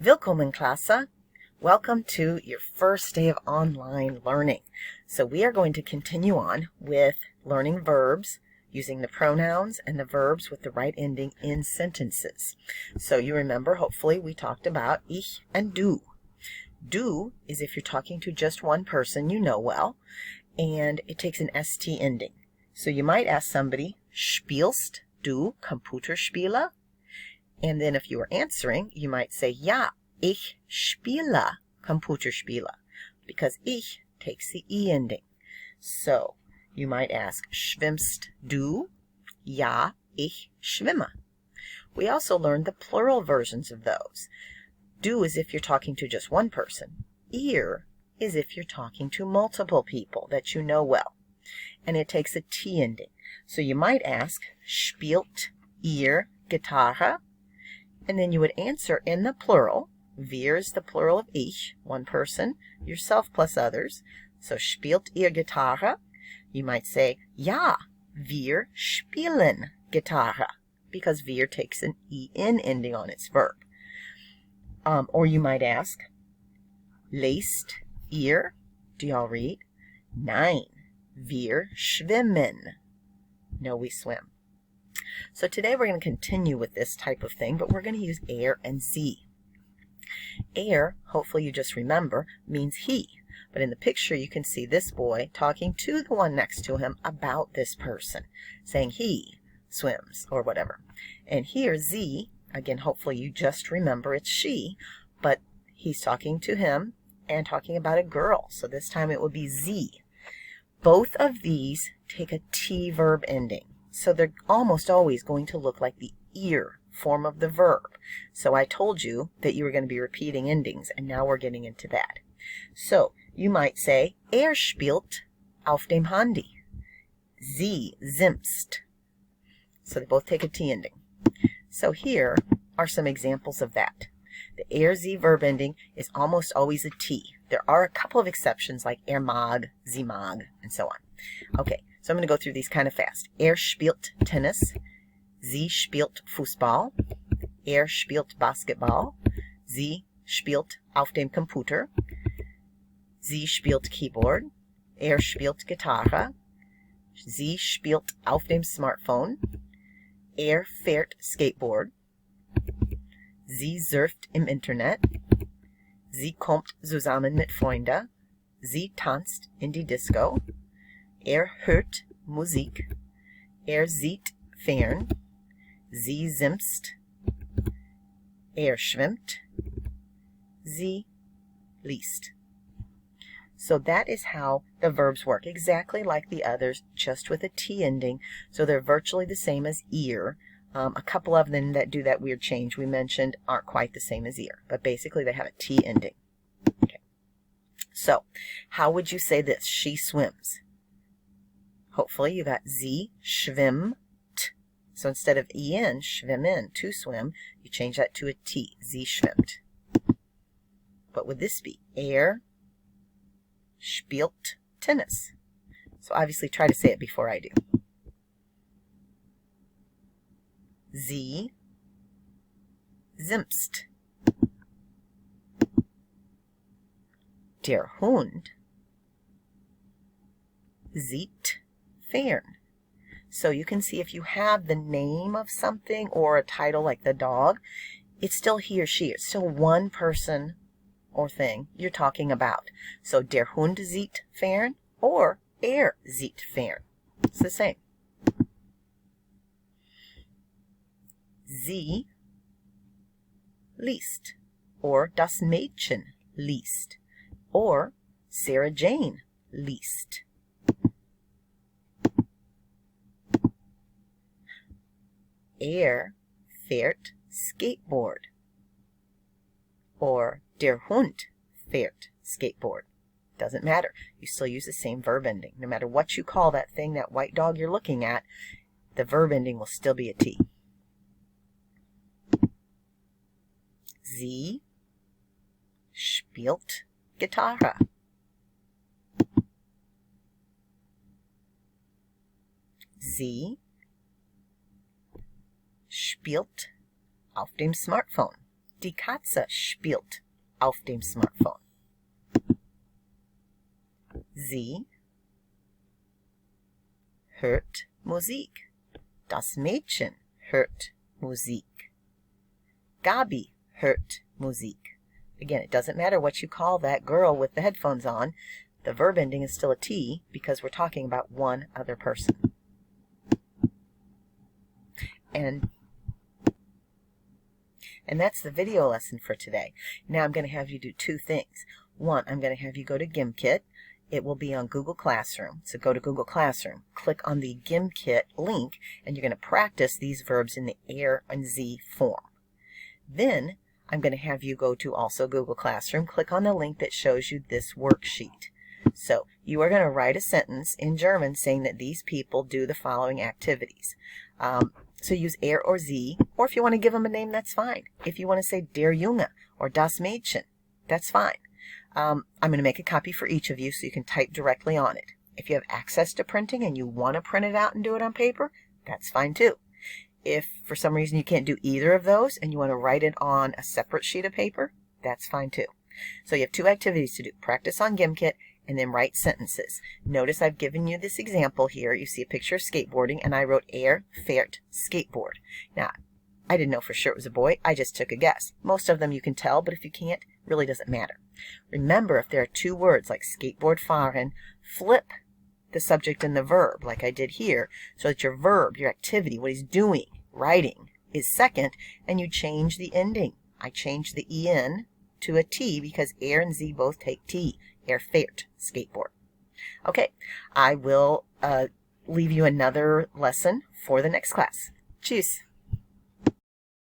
Willkommen, Klasse. Welcome to your first day of online learning. So we are going to continue on with learning verbs using the pronouns and the verbs with the right ending in sentences. So you remember, hopefully, we talked about ich and du. Du is if you're talking to just one person you know well, and it takes an ST ending. So you might ask somebody, spielst du Computerspiele? And then if you were answering, you might say, ja, ich spiele Computerspiele, because ich takes the E ending. So you might ask, schwimmst du? Ja, ich schwimme. We also learned the plural versions of those. Du is if you're talking to just one person. Ihr is if you're talking to multiple people that you know well. And it takes a T ending. So you might ask, spielt ihr Gitarre? And then you would answer in the plural. Wir is the plural of ich, one person, yourself plus others. So spielt ihr Gitarre? You might say, ja, wir spielen Gitarre, because wir takes an en ending on its verb. Or you might ask, lest ihr? Do y'all read? Nein, wir schwimmen. No, we swim. So today we're going to continue with this type of thing, but we're going to use er and sie. Er, hopefully you just remember, means he. But in the picture you can see this boy talking to the one next to him about this person, saying he swims or whatever. And here, sie, again, hopefully you just remember it's she, but he's talking to him and talking about a girl. So this time it would be sie. Both of these take a T verb ending. So they're almost always going to look like the ear form of the verb. So I told you that you were going to be repeating endings, and now we're getting into that. So you might say, er spielt auf dem Handy. Sie simst. So they both take a T ending. So here are some examples of that. The er-sie verb ending is almost always a T. There are a couple of exceptions like er mag, sie mag, and so on. Okay, so I'm going to go through these kind of fast. Er spielt Tennis. Sie spielt Fußball. Er spielt Basketball. Sie spielt auf dem Computer. Sie spielt Keyboard. Er spielt Gitarre. Sie spielt auf dem Smartphone. Er fährt Skateboard. Sie surft im Internet. Sie kommt zusammen mit Freunden. Sie tanzt in die Disco. Er hört Musik. Er sieht fern. Sie simst. Er schwimmt. Sie liest. So that is how the verbs work, exactly like the others, just with a T ending. So they're virtually the same as ear. A couple of them that do that weird change we mentioned aren't quite the same as ear, but basically they have a T ending. Okay. So how would you say this? She swims. Hopefully you got sie schwimmt. So instead of en, schwimmen, to swim, you change that to a T, sie schwimmt. What would this be? Er spielt Tennis. So obviously try to say it before I do. Sie simst. Der Hund sieht fern. So you can see if you have the name of something or a title like the dog, it's still he or she. It's still one person or thing you're talking about. So der Hund sieht fern or er sieht fern. It's the same. Sie liest, or das Mädchen liest, or Sarah Jane liest. Er fährt Skateboard, or der Hund fährt Skateboard. Doesn't matter. You still use the same verb ending. No matter what you call that thing, that white dog you're looking at, the verb ending will still be a T. Sie spielt Gitarre. Sie spielt auf dem Smartphone. Die Katze spielt auf dem Smartphone. Sie hört Musik. Das Mädchen hört Musik. Gabi hört Musik. Again, it doesn't matter what you call that girl with the headphones on. The verb ending is still a T because we're talking about one other person. And that's the video lesson for today. Now I'm going to have you do two things. One, I'm going to have you go to GimKit. It will be on Google Classroom. So go to Google Classroom, click on the GimKit link, and you're going to practice these verbs in the er and sie form. Then I'm going to have you go to also Google Classroom, click on the link that shows you this worksheet. So you are going to write a sentence in German saying that these people do the following activities. So use er or sie, or if you want to give them a name, that's fine. If you want to say der Junge or das Mädchen, that's fine. I'm going to make a copy for each of you so you can type directly on it. If you have access to printing and you want to print it out and do it on paper, that's fine too. If for some reason you can't do either of those and you want to write it on a separate sheet of paper, that's fine too. So you have two activities to do. Practice on GimKit and then write sentences. Notice I've given you this example here. You see a picture of skateboarding and I wrote fährt skateboard. Now, I didn't know for sure it was a boy. I just took a guess. Most of them you can tell, but if you can't, it really doesn't matter. Remember, if there are two words like skateboard fahren, flip the subject and the verb like I did here so that your verb, your activity, what he's doing, writing, is second, and you change the ending. I changed the en to a T because er and sie both take T. Fährt skateboard. Okay, I will leave you another lesson for the next class. Tschüss.